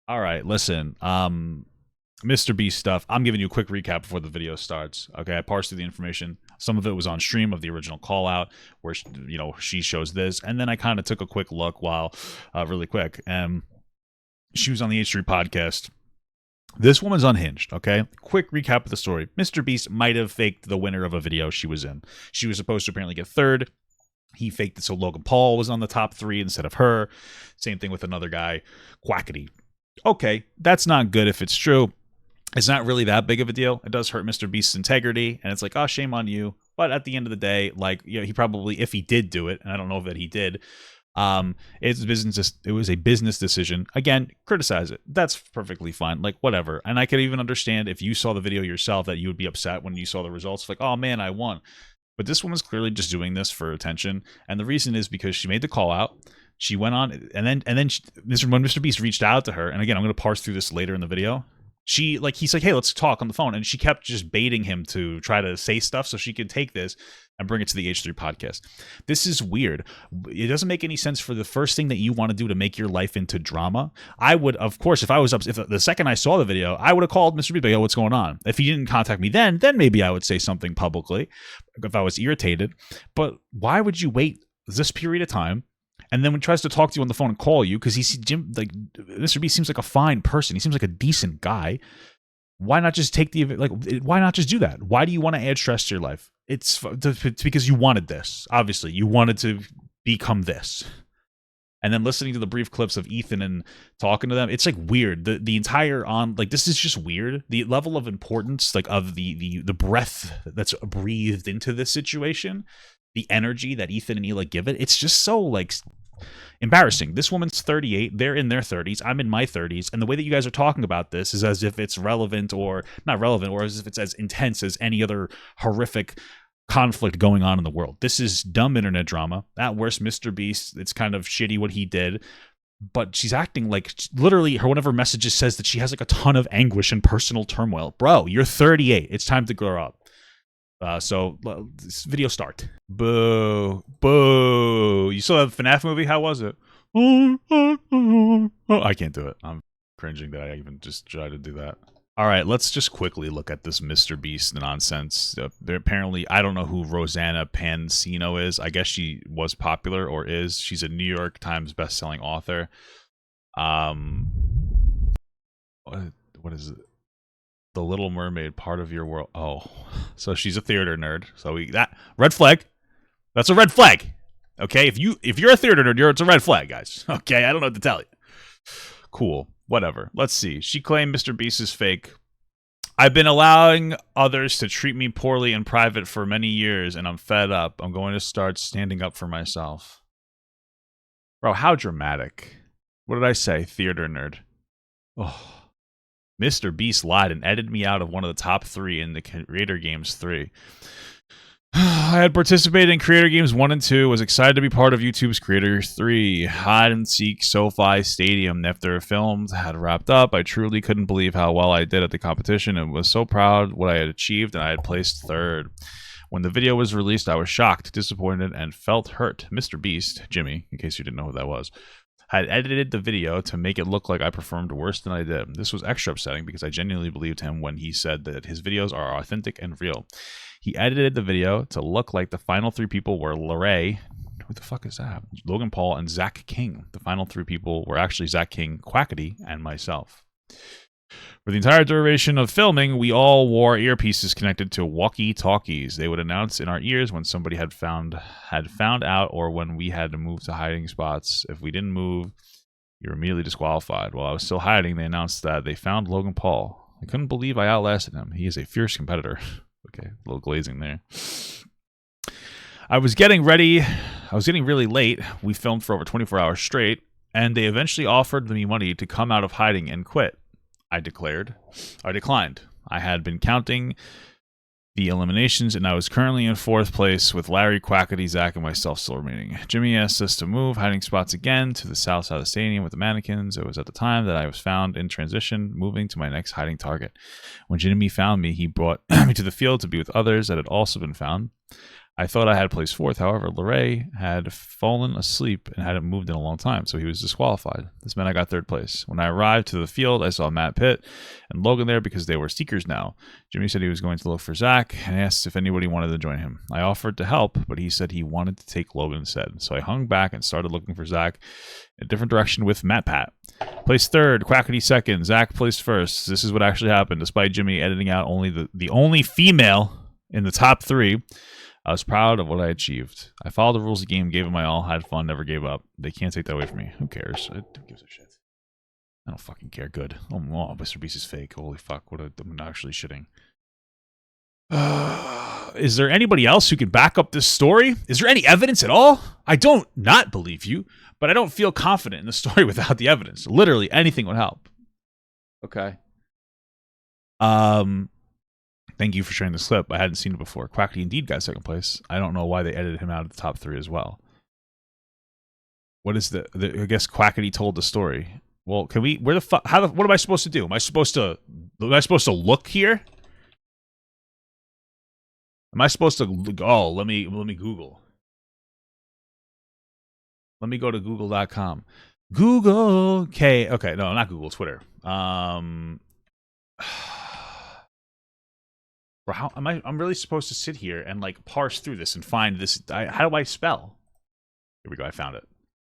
All right, listen. MrBeast stuff. I'm giving you a quick recap before the video starts. Okay, I parsed through the information. Some of it was on stream of the original call out where she shows this, and then I kind of took a quick look while really quick. And she was on the H3 podcast. This woman's unhinged, okay? Quick recap of the story. MrBeast might have faked the winner of a video she was in. She was supposed to apparently get third. He faked it so Logan Paul was on the top 3 instead of her. Same thing with another guy, Quackity. Okay, that's not good if it's true. It's not really that big of a deal. It does hurt MrBeast's integrity, and it's like, oh, shame on you. But at the end of the day, like, he probably, if he did do it, and I don't know that he did, it's business. It was a business decision. Again, criticize it. That's perfectly fine. Like, whatever. And I could even understand if you saw the video yourself that you would be upset when you saw the results. Like, oh man, I won. But this woman's clearly just doing this for attention, and the reason is because she made the call out. She went on, and then when MrBeast reached out to her, and again, I'm going to parse through this later in the video. He's like, hey, let's talk on the phone, and she kept just baiting him to try to say stuff so she could take this and bring it to the H3 podcast. This is weird. It doesn't make any sense for the first thing that you want to do to make your life into drama. I would, of course, if the second I saw the video, I would have called MrBeast, like, oh, what's going on? If he didn't contact me then maybe I would say something publicly if I was irritated. But why would you wait this period of time? And then when he tries to talk to you on the phone and call you, because MrBeast seems like a fine person. He seems like a decent guy. Why not just why not just do that? Why do you want to add stress to your life? It's because you wanted this. Obviously, you wanted to become this. And then listening to the brief clips of Ethan and talking to them, it's like weird. The entire this is just weird. The level of importance, like, of the breath that's breathed into this situation, the energy that Ethan and Hila give it, it's just so, like, embarrassing. This woman's 38. They're in their 30s. I'm in my 30s. And the way that you guys are talking about this is as if it's relevant or not relevant, or as if it's as intense as any other horrific conflict going on in the world. This is dumb internet drama. At worst, MrBeast, it's kind of shitty what he did. But she's acting like, literally, one of her messages says that she has like a ton of anguish and personal turmoil. Bro, you're 38. It's time to grow up. So this video start. Boo. Boo. You saw that FNAF movie? How was it? Oh, I can't do it. I'm cringing that I even just tried to do that. All right, let's just quickly look at this MrBeast nonsense. They're apparently, I don't know who Rosanna Pansino is. I guess she was popular or is. She's a New York Times bestselling author. What is it? The Little Mermaid, part of your world. Oh, so she's a theater nerd. So that red flag. That's a red flag. Okay, if you're a theater nerd, it's a red flag, guys. Okay, I don't know what to tell you. Cool, whatever. Let's see. She claimed MrBeast is fake. I've been allowing others to treat me poorly in private for many years, and I'm fed up. I'm going to start standing up for myself. Bro, how dramatic. What did I say? Theater nerd. Oh. MrBeast lied and edited me out of one of the top 3 in the Creator Games 3. I had participated in Creator Games 1 and 2, was excited to be part of YouTube's Creator 3. Hide and Seek SoFi Stadium. After films had wrapped up, I truly couldn't believe how well I did at the competition and was so proud what I had achieved, and I had placed 3rd. When the video was released, I was shocked, disappointed, and felt hurt. MrBeast, Jimmy, in case you didn't know who that was, had edited the video to make it look like I performed worse than I did. This was extra upsetting because I genuinely believed him when he said that his videos are authentic and real. He edited the video to look like the final 3 people were Larray, who the fuck is that? Logan Paul and Zach King. The final 3 people were actually Zach King, Quackity, and myself. For the entire duration of filming, we all wore earpieces connected to walkie-talkies. They would announce in our ears when somebody had found out or when we had to move to hiding spots. If we didn't move, you were immediately disqualified. While I was still hiding, they announced that they found Logan Paul. I couldn't believe I outlasted him. He is a fierce competitor. Okay, a little glazing there. I was getting ready. I was getting really late. We filmed for over 24 hours straight, and they eventually offered me money to come out of hiding and quit. I declined. I had been counting the eliminations, and I was currently in 4th place with Larry, Quackity, Zach, and myself still remaining. Jimmy asked us to move hiding spots again to the south side of the stadium with the mannequins. It was at the time that I was found in transition, moving to my next hiding target. When Jimmy found me, he brought me to the field to be with others that had also been found. I thought I had placed fourth. However, Larray had fallen asleep and hadn't moved in a long time, so he was disqualified. This meant I got third place. When I arrived to the field, I saw Matt Pitt and Logan there because they were seekers now. Jimmy said he was going to look for Zach and asked if anybody wanted to join him. I offered to help, but he said he wanted to take Logan instead. So I hung back and started looking for Zach in a different direction with Matt Pat. Placed third, Quackity second, Zach placed first. This is what actually happened. Despite Jimmy editing out only the only female in the top 3, I was proud of what I achieved. I followed the rules of the game, gave it my all, had fun, never gave up. They can't take that away from me. Who cares? Who gives a shit? I don't fucking care. Good. Oh, MrBeast is fake. Holy fuck. I'm actually shitting. Is there anybody else who can back up this story? Is there any evidence at all? I don't not believe you, but I don't feel confident in the story without the evidence. Literally anything would help. Okay. Thank you for sharing this clip. I hadn't seen it before. Quackity indeed got second place. I don't know why they edited him out of the top 3 as well. What is I guess Quackity told the story. Well, can we? Where the fuck? What am I supposed to do? Am I supposed to look here? Am I supposed to? Oh, let me Google. Let me go to Google.com. Google. Okay, no, not Google. Twitter. How am I'm really supposed to sit here and like parse through this and find this? How do I spell? Here we go. I found it,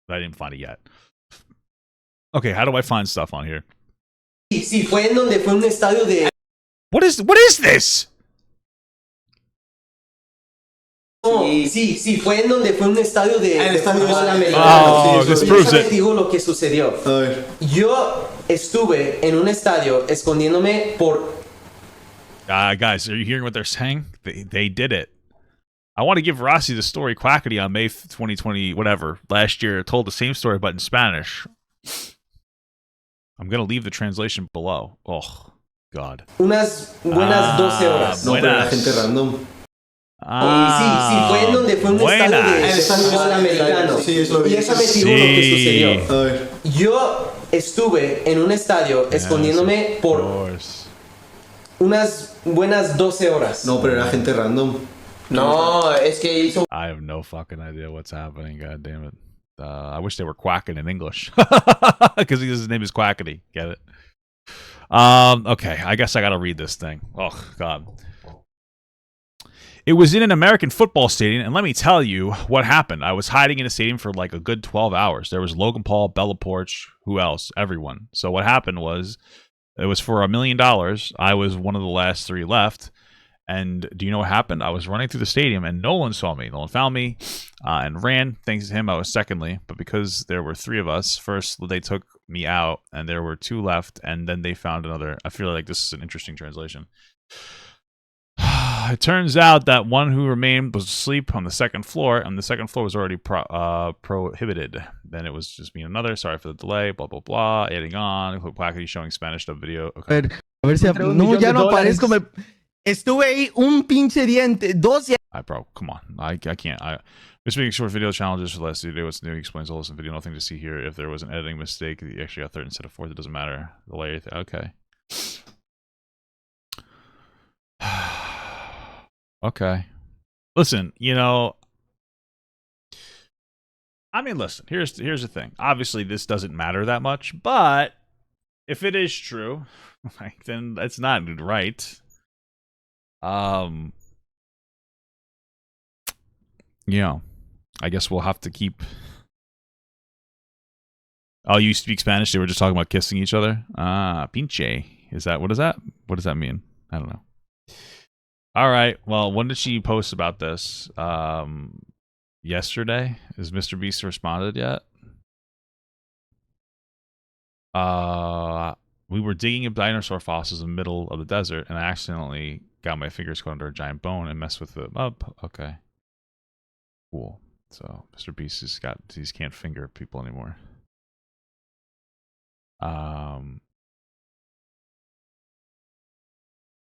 but I didn't find it yet. Okay, how do I find stuff on here? Sí, fue en donde fue un estadio de. What is this? Sí, fue en donde fue un estadio de. El estadio americano. Oh, this proves it. Digo lo que sucedió. Yo estuve en un estadio escondiéndome por. Guys, are you hearing what they're saying? They did it. I want to give Rossi the story. Quackity on May 2020, whatever, last year, told the same story, but in Spanish. I'm going to leave the translation below. Oh, God. Unas buenas 12 horas. No, pero la gente random. Sí, fue en donde fue un estadio americano. Sí, eso y esa me dijo lo que sucedió. Yo estuve en un estadio escondiéndome por unas buenas 12 horas. No, pero era gente random. No, es que hizo. I have no fucking idea what's happening. God damn it. I wish they were quacking in English. Because his name is Quackity. Get it? Okay, I guess I gotta read this thing. Oh, God. It was in an American football stadium, and let me tell you what happened. I was hiding in a stadium for like a good 12 hours. There was Logan Paul, Bella Poarch, who else? Everyone. So what happened was, it was for $1 million. I was one of the last 3 left. And do you know what happened? I was running through the stadium, and no one saw me. No one found me and ran. Thanks to him, I was secondly. But because there were 3 of us, first they took me out, and there were 2 left, and then they found another. I feel like this is an interesting translation. It turns out that one who remained was asleep on the second floor, and the second floor was already prohibited. Then it was just me and another. Sorry for the delay. Blah, blah, blah. Adding on. Quackity showing Spanish dub video. Okay. A ver si no, ya no aparezco. Estuve ahí un pinche diente. 2 bro, come on. I can't. Just making short video challenges for the last video. What's new? He explains all this in video. Nothing to see here. If there was an editing mistake, you actually got 3rd instead of 4th. It doesn't matter. The layer. Okay. Okay. Listen, you know, I mean, listen, here's the thing. Obviously, this doesn't matter that much, but if it is true, like, then that's not right. You know, I guess we'll have to keep. Oh, you speak Spanish? They were just talking about kissing each other? Pinche. What is that? What does that mean? I don't know. All right. Well, when did she post about this? Yesterday? Has MrBeast responded yet? We were digging up dinosaur fossils in the middle of the desert, and I accidentally got my fingers caught under a giant bone and messed with it up. Okay. Cool. So MrBeast he can't finger people anymore.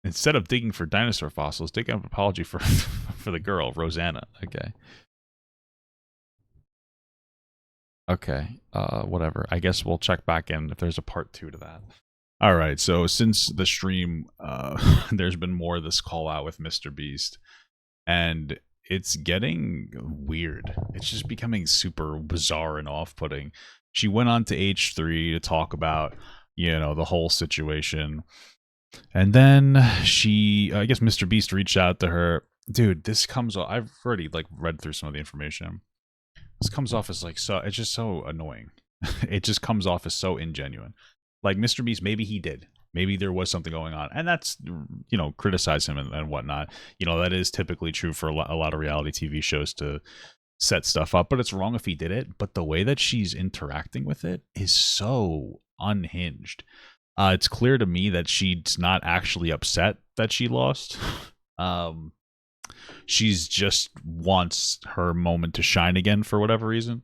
Instead of digging for dinosaur fossils, dig up an apology for for the girl, Rosanna. Okay. Okay. Whatever. I guess we'll check back in if there's a part 2 to that. All right. So since the stream, there's been more of this call out with MrBeast, and it's getting weird. It's just becoming super bizarre and off-putting. She went on to H3 to talk about, you know, the whole situation. And then she, I guess MrBeast reached out to her. Dude, this comes off, I've already like read through some of the information. This comes off as like, so it's just so annoying. It just comes off as so ingenuine. Like MrBeast, maybe he did. Maybe there was something going on. And that's, you know, criticize him and whatnot. You know, that is typically true for a lot of reality TV shows to set stuff up. But it's wrong if he did it. But the way that she's interacting with it is so unhinged. It's clear to me that she's not actually upset that she lost. She's just wants her moment to shine again for whatever reason.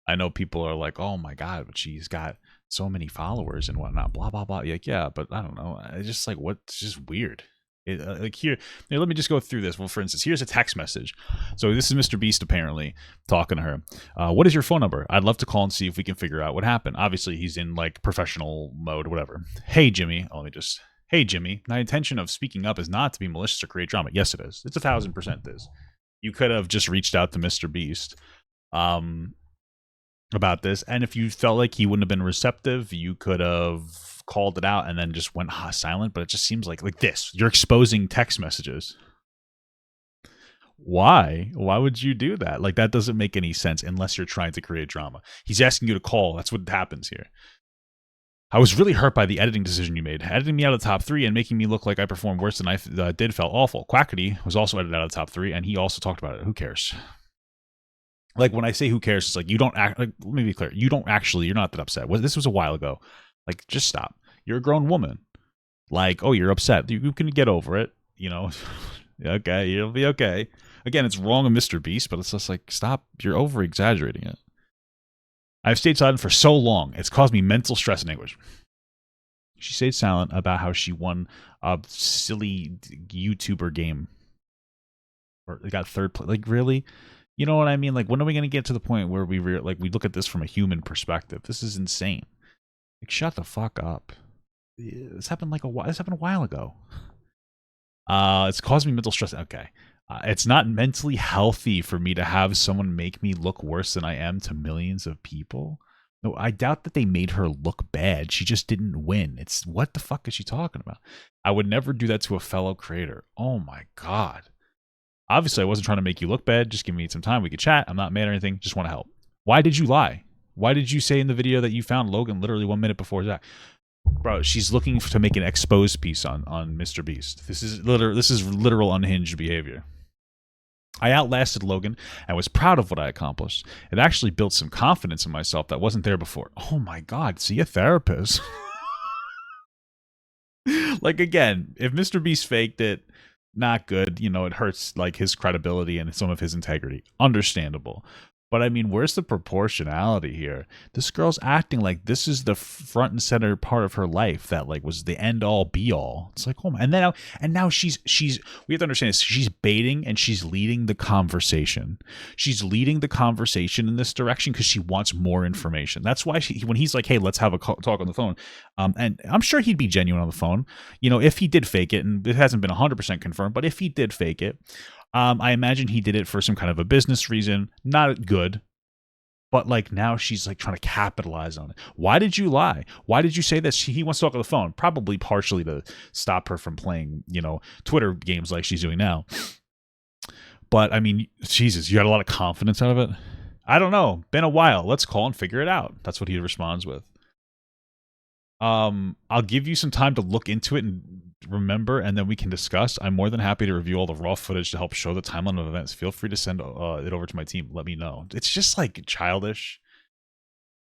I know people are like, oh my God, but she's got so many followers and whatnot, blah, blah, blah. Like, yeah, but I don't know. It's just like, what's just weird. Like here, let me just go through this. Well, for instance, here's a text message. So this is MrBeast apparently talking to her. What is your phone number? I'd love to call and see if we can figure out what happened. Obviously, he's in like professional mode, whatever. Hey, Jimmy. Hey, Jimmy. My intention of speaking up is not to be malicious or create drama. Yes, it is. It's 1000% this. You could have just reached out to MrBeast about this, and if you felt like he wouldn't have been receptive, you could have called it out and then just went silent. But it just seems like this. You're exposing text messages. Why would you do that? Like, that doesn't make any sense unless you're trying to create drama. He's asking you to call. That's what happens here. I was really hurt by the editing decision you made. Editing me out of the top 3 and making me look like I performed worse than I did felt awful. Quackity was also edited out of the top 3, and he also talked about it. Who cares? Like, when I say who cares, it's like, you don't act, like, let me be clear. You're not that upset. This was a while ago. Like, just stop. You're a grown woman. Like, oh, you're upset. You can get over it, you know. Okay, you'll be okay. Again, it's wrong of MrBeast, but it's just like, stop. You're over-exaggerating it. I've stayed silent for so long. It's caused me mental stress and anguish. She stayed silent about how she won a silly YouTuber game. Or got third place. Like, really? You know what I mean? Like, when are we going to get to the point where we look at this from a human perspective? This is insane. Like, shut the fuck up. This happened a while ago. It's caused me mental stress. Okay. It's not mentally healthy for me to have someone make me look worse than I am to millions of people. No, I doubt that they made her look bad. She just didn't win. It's, what the fuck is she talking about? I would never do that to a fellow creator. Oh my God. Obviously, I wasn't trying to make you look bad. Just give me some time. We could chat. I'm not mad or anything. Just want to help. Why did you lie? Why did you say in the video that you found Logan literally 1 minute before Zach? Bro, she's looking to make an exposed piece on MrBeast. This is literal unhinged behavior. I outlasted Logan and was proud of what I accomplished. It actually built some confidence in myself that wasn't there before. Oh my God, see a therapist. Like, again, if MrBeast faked it, not good. You know, it hurts like his credibility and some of his integrity. Understandable. But I mean, where's the proportionality here? This girl's acting like this is the front and center part of her life that like was the end all be all. It's like, oh my, and now she's we have to understand this. She's baiting and she's leading the conversation. She's leading the conversation in this direction because she wants more information. That's why when he's like, hey, let's have a talk on the phone. And I'm sure he'd be genuine on the phone. You know, if he did fake it, and it hasn't been 100% confirmed, but if he did fake it, I imagine he did it for some kind of a business reason. Not good. But like now she's like trying to capitalize on it. Why did you lie? Why did you say that he wants to talk on the phone? Probably partially to stop her from playing, you know, Twitter games like she's doing now. But I mean, Jesus, you got a lot of confidence out of it? I don't know. Been a while. Let's call and figure it out. That's what he responds with. I'll give you some time to look into it and remember, and then we can discuss. I'm more than happy to review all the raw footage to help show the timeline of events. Feel free to send it over to my team. Let me know. It's just like childish.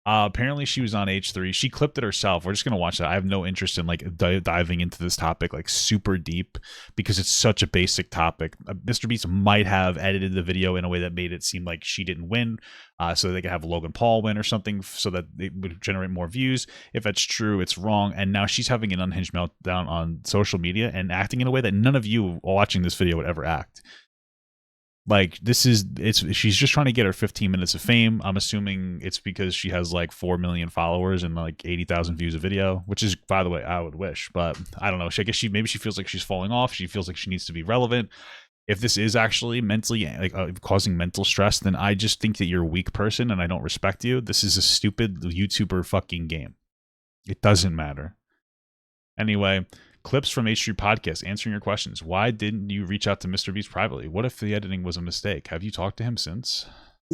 Apparently she was on H3. She clipped it herself. We're just gonna watch that. I have no interest in like diving into this topic like super deep because it's such a basic topic. MrBeast might have edited the video in a way that made it seem like she didn't win, so they could have Logan Paul win or something, so that it would generate more views. If that's true, it's wrong. And now she's having an unhinged meltdown on social media and acting in a way that none of you watching this video would ever act. Like, she's just trying to get her 15 minutes of fame. I'm assuming it's because she has like 4 million followers and like 80,000 views a video, which is, by the way, I would wish, but I don't know. I guess maybe she feels like she's falling off. She feels like she needs to be relevant. if this is actually mentally causing mental stress, then I just think that you're a weak person and I don't respect you. This is a stupid YouTuber fucking game. It doesn't matter. Anyway, clips from H3 Podcast answering your questions. Why didn't you reach out to MrBeast privately? What if the editing was a mistake? Have you talked to him since?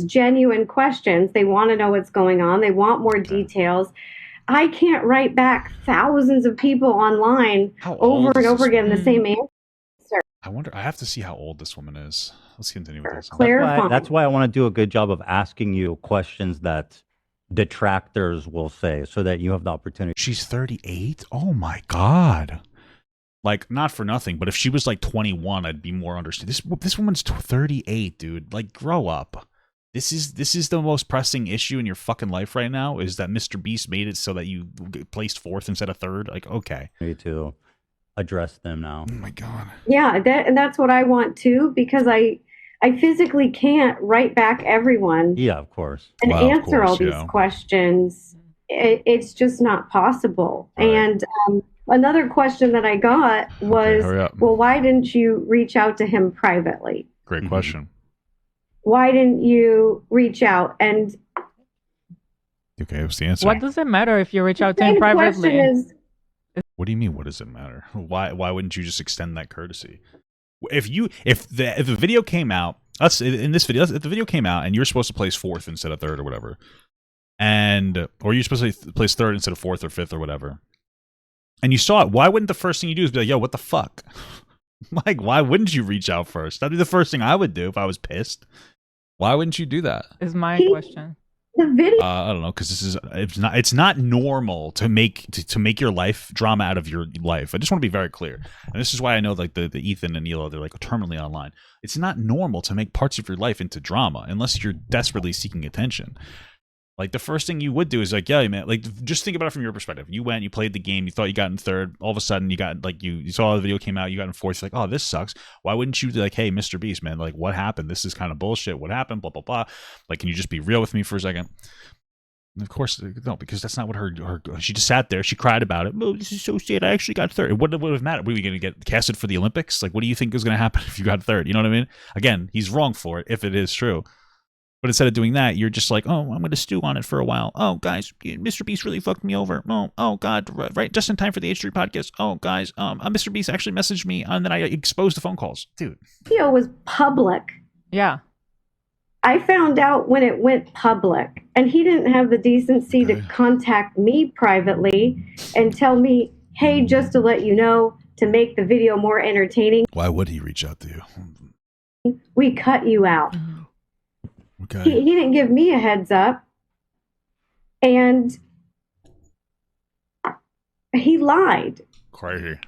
Genuine questions. They want to know what's going on. They want more details. I can't write back thousands of people online over and over again the same answer. I wonder. I have to see how old this woman is. Let's continue with this. That's why I want to do a good job of asking you questions that detractors will say, so that you have the opportunity. She's 38. Oh my god. Like, not for nothing, but if she was like 21, I'd be more understanding. This woman's 38, dude. Like, grow up. This is the most pressing issue in your fucking life right now, is that MrBeast made it so that you placed 4th instead of 3rd. Like, okay. Me too. Address them now. Oh my god. Yeah, that's what I want too, because I physically can't write back everyone. Yeah, of course. And answer all these questions. It's just not possible. Right. And another question that I got was, well, why didn't you reach out to him privately? Great question. Why didn't you reach out? And okay, what's the answer? What does it matter if you reach out to him privately? What do you mean? What does it matter? Why wouldn't you just extend that courtesy? If the video came out, if the video came out and you're supposed to place 4th instead of 3rd or whatever, or you're supposed to place 3rd instead of 4th or 5th or whatever, and you saw it, why wouldn't the first thing you do is be like, yo, what the fuck? Like, why wouldn't you reach out first? That'd be the first thing I would do if I was pissed. Why wouldn't you do that? Is my question. The video. I don't know, because it's not normal to make your life drama out of your life. I just want to be very clear, and this is why I know like the Ethan and Elo, they're like terminally online. It's not normal to make parts of your life into drama unless you're desperately seeking attention. Like, the first thing you would do is like, yeah, man, like, just think about it from your perspective. You went, you played the game, you thought you got in 3rd. All of a sudden, you got, like, you saw the video came out, you got in 4th. You're like, oh, this sucks. Why wouldn't you be like, hey, MrBeast, man, like, what happened? This is kind of bullshit. What happened? Blah, blah, blah. Like, can you just be real with me for a second? And of course, no, because that's not what her she just sat there. She cried about it. Oh, this is so sad. I actually got 3rd. What would have mattered? Were we going to get casted for the Olympics? Like, what do you think is going to happen if you got 3rd? You know what I mean? Again, he's wrong for it, if it is true. But instead of doing that, you're just like, oh, I'm going to stew on it for a while. Oh, guys, MrBeast really fucked me over. Oh, God, right, just in time for the H3 podcast. Oh, guys, MrBeast actually messaged me, and then I exposed the phone calls. Dude. Video was public. Yeah. I found out when it went public, and he didn't have the decency to contact me privately and tell me, hey, just to let you know, to make the video more entertaining. Why would he reach out to you? We cut you out. Okay. He didn't give me a heads up, and he lied. Crazy.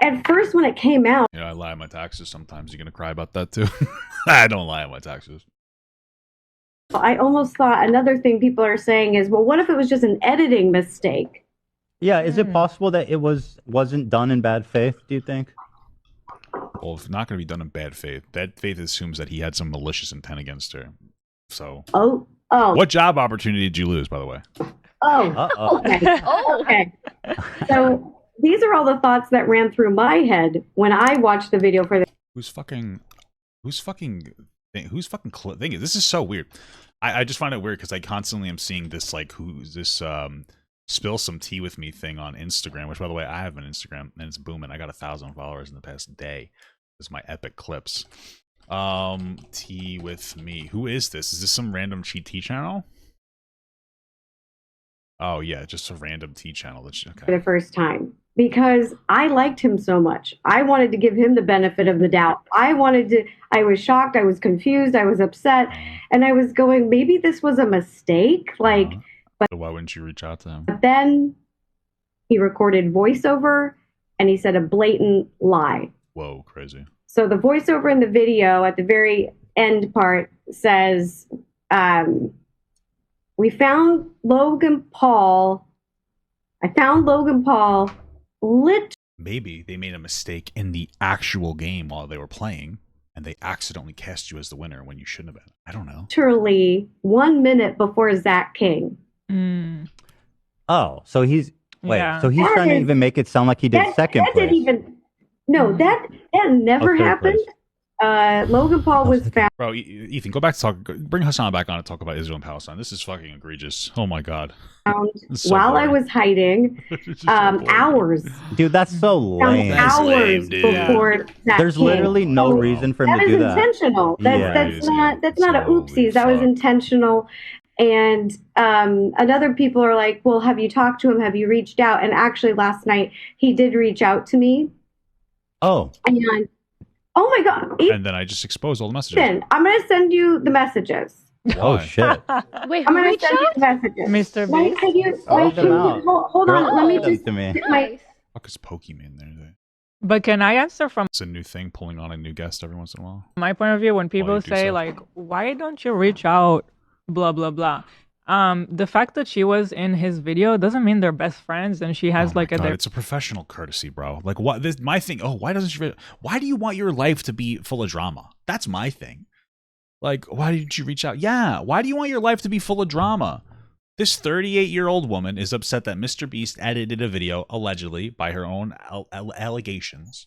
At first, when it came out, you know, I lie on my taxes sometimes. You gonna cry about that too? I don't lie on my taxes. I almost thought another thing people are saying is, well, what if it was just an editing mistake? Yeah, is it possible that it wasn't done in bad faith, do you think? Well, it's not going to be done in bad faith. Bad faith assumes that he had some malicious intent against her. So. Oh. What job opportunity did you lose, by the way? Okay. So these are all the thoughts that ran through my head when I watched the video for the. Who's fucking thing? This is so weird. I just find it weird because I constantly am seeing this, like, who's this spill some tea with me thing on Instagram, which, by the way, I have an Instagram and it's booming. I got 1,000 followers in the past day. This is my epic clips. Tea with me. Who is this? Is this some random cheat tea channel? Oh yeah, just a random tea channel. Okay. For the first time, because I liked him so much. I wanted to give him the benefit of the doubt. I was shocked, I was confused, I was upset, and I was going, maybe this was a mistake, like. So why wouldn't you reach out to him? But then he recorded voiceover and he said a blatant lie. Whoa, crazy. So the voiceover in the video at the very end part says, we found Logan Paul. I found Logan Paul Maybe they made a mistake in the actual game while they were playing and they accidentally cast you as the winner when you shouldn't have been. I don't know. literally 1 minute before Zach King. Oh, so he's Yeah. so he's trying to even make it sound like he did second place. That never happened. Logan Paul was found. Bro, Ethan, go back to talk. Bring Hassan back on to talk about Israel and Palestine. This is fucking egregious. Oh my god. So while boring. I was hiding, hours. Dude, that's so lame. Hours before that. There's literally no reason for him to do that. That is intentional. That's not a oopsies. That was intentional. And other people are like, well, have you talked to him? Have you reached out? And actually, last night he did reach out to me. Oh. And oh my god! And then I just exposed all the messages. Ethan, I'm gonna send you the messages. Oh shit! Wait, I'm gonna send you the messages. MrBeast. Hold on. Let me just get my. Fuck is Pokemon there? But can I answer from It's a new thing, pulling on a new guest every once in a while. my point of view when people say so? like, why don't you reach out? Blah blah blah. The fact that she was in his video doesn't mean they're best friends, and she has like it's a professional courtesy, bro. Like what? This my thing. Oh, why doesn't she? Why do you want your life to be full of drama? That's my thing. Like, why didn't you reach out? Yeah, why do you want your life to be full of drama? This 38-year-old woman is upset that MrBeast edited a video allegedly by her own allegations.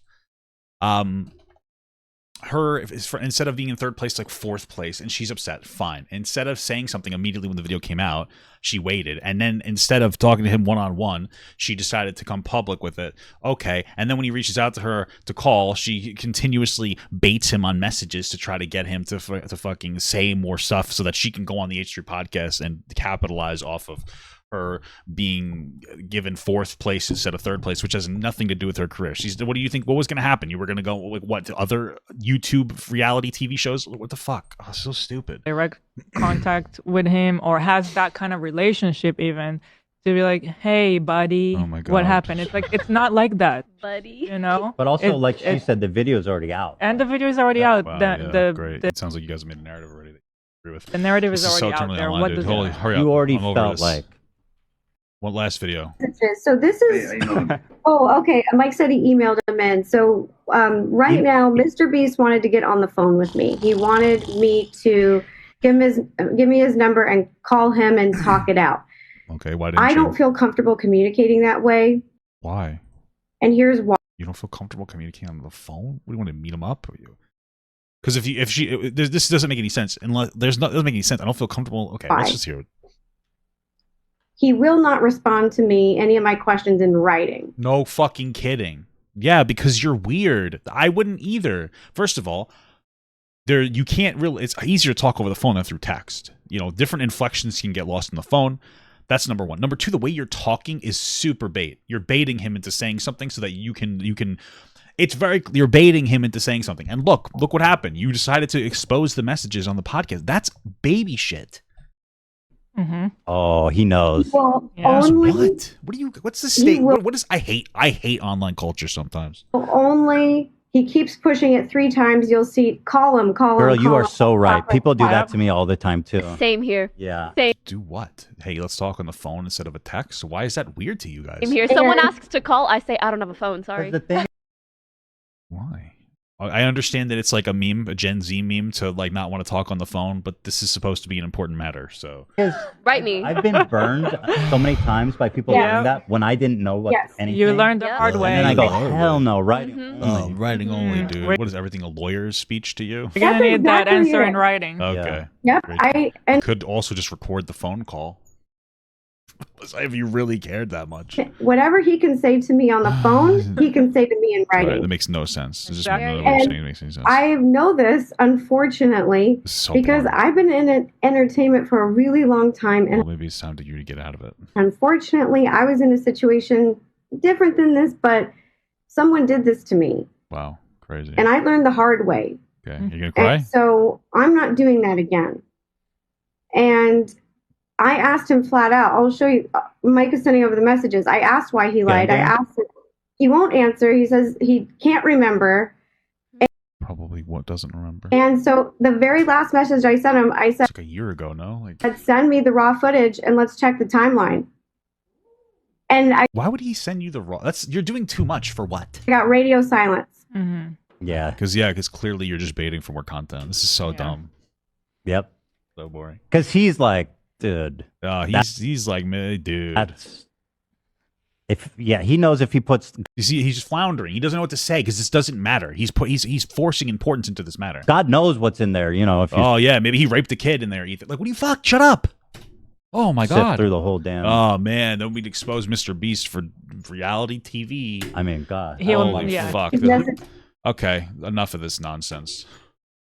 Instead of being in third place, like fourth place, and she's upset. Fine. Instead of saying something immediately when the video came out, she waited, and then instead of talking to him one-on-one, she decided to come public with it. Okay, and then when he reaches out to her to call, she continuously baits him on messages to try to get him to fucking say more stuff so that she can go on the H3 podcast and capitalize off of her being given fourth place instead of third place, which has nothing to do with her career. What do you think? What was going to happen? You were going to go like what to other YouTube reality TV shows? What the fuck? Oh, so stupid. direct contact with him or has that kind of relationship even to be like, hey buddy, Oh my God. what happened? It's like, it's not like that, buddy. you know? But also, like she said, the video's already out. And the video is already out. Wow, great. It sounds like you guys have made a narrative already that you agree with. The narrative is This already so out terminally there. online, What dude. does Holy, it hurry up. You already I'm over felt this. like. What last video? So this is. Oh, okay. Mike said he emailed him in. So right now, MrBeast wanted to get on the phone with me. He wanted me to give me his number and call him and talk it out. Okay, why didn't I you? don't feel comfortable communicating that way. Why? And here's why. You don't feel comfortable communicating on the phone? What do you want to meet him up? Because this doesn't make any sense. Unless doesn't make any sense. I don't feel comfortable. Okay, Why? let's just hear it. He will not respond to me any of my questions in writing. No fucking kidding. Yeah, because you're weird. I wouldn't either. First of all, you can't really. It's easier to talk over the phone than through text. You know, different inflections can get lost in the phone. That's number one. Number two, the way you're talking is super bait. You're baiting him into saying something so that you can. You're baiting him into saying something. And look what happened. You decided to expose the messages on the podcast. That's baby shit. Mm-hmm. Oh, he knows. Well, Yeah. only What's the state? will- What is? I hate online culture sometimes. only he keeps pushing it 3 times. You'll see. Call him. Girl, you call are him. so right. People do that to me all the time too. Same here. Yeah. Do what? Hey, let's talk on the phone instead of a text. Why is that weird to you guys? Same here. Someone asks to call, I say I don't have a phone. Sorry. The thing Why? I understand that it's like a meme, a Gen Z meme, to like not want to talk on the phone, but this is supposed to be an important matter. So is, Write me. I've been burned so many times by people Yeah. doing that when I didn't know what anything. You learned the Yeah. hard way. And then I go, Hard way. hell no, writing. Mhm. only. writing only, dude. Wait. What is everything a lawyer's speech to you? You're gonna That's need that exactly answer it. in writing. Okay. Yep. Great. And Could also just record the phone call. If you really cared that much. whatever he can say to me on the phone, he can say to me in Right, writing. that makes no sense. It just Exactly. makes any sense. I know this, unfortunately, This is so because boring. I've been in entertainment for a really long time, and Well, maybe it's time for you to get out of it. unfortunately, I was in a situation different than this, but someone did this to me, Wow, crazy. and I learned the hard way. Okay, you're gonna cry? And so I'm not doing that again. And I asked him flat out. I'll show you. Mike is sending over the messages. I asked why he lied. I asked him. He won't answer. He says he can't remember. Probably what doesn't remember. And so the very last message I sent him, I said, It's like a year ago, no? Like, send me the raw footage and let's check the timeline. And I why would he send you the raw? You're doing too much for what? got radio silence. Mm-hmm. Yeah. Because clearly you're just baiting for more content. This is so dumb, Yep. so boring. Because he's like, dude. He's like, man, dude. That's he knows if he puts. You see, he's floundering. He doesn't know what to say because this doesn't matter. He's forcing importance into this matter. God knows what's in there, you know. Oh yeah, maybe he raped a kid in there. Ethan, like, what do you fuck? Shut up. Oh my God. Through the whole damn. Oh man, then we'd expose MrBeast for reality TV. I mean, God. Holy fuck. Okay, enough of this nonsense.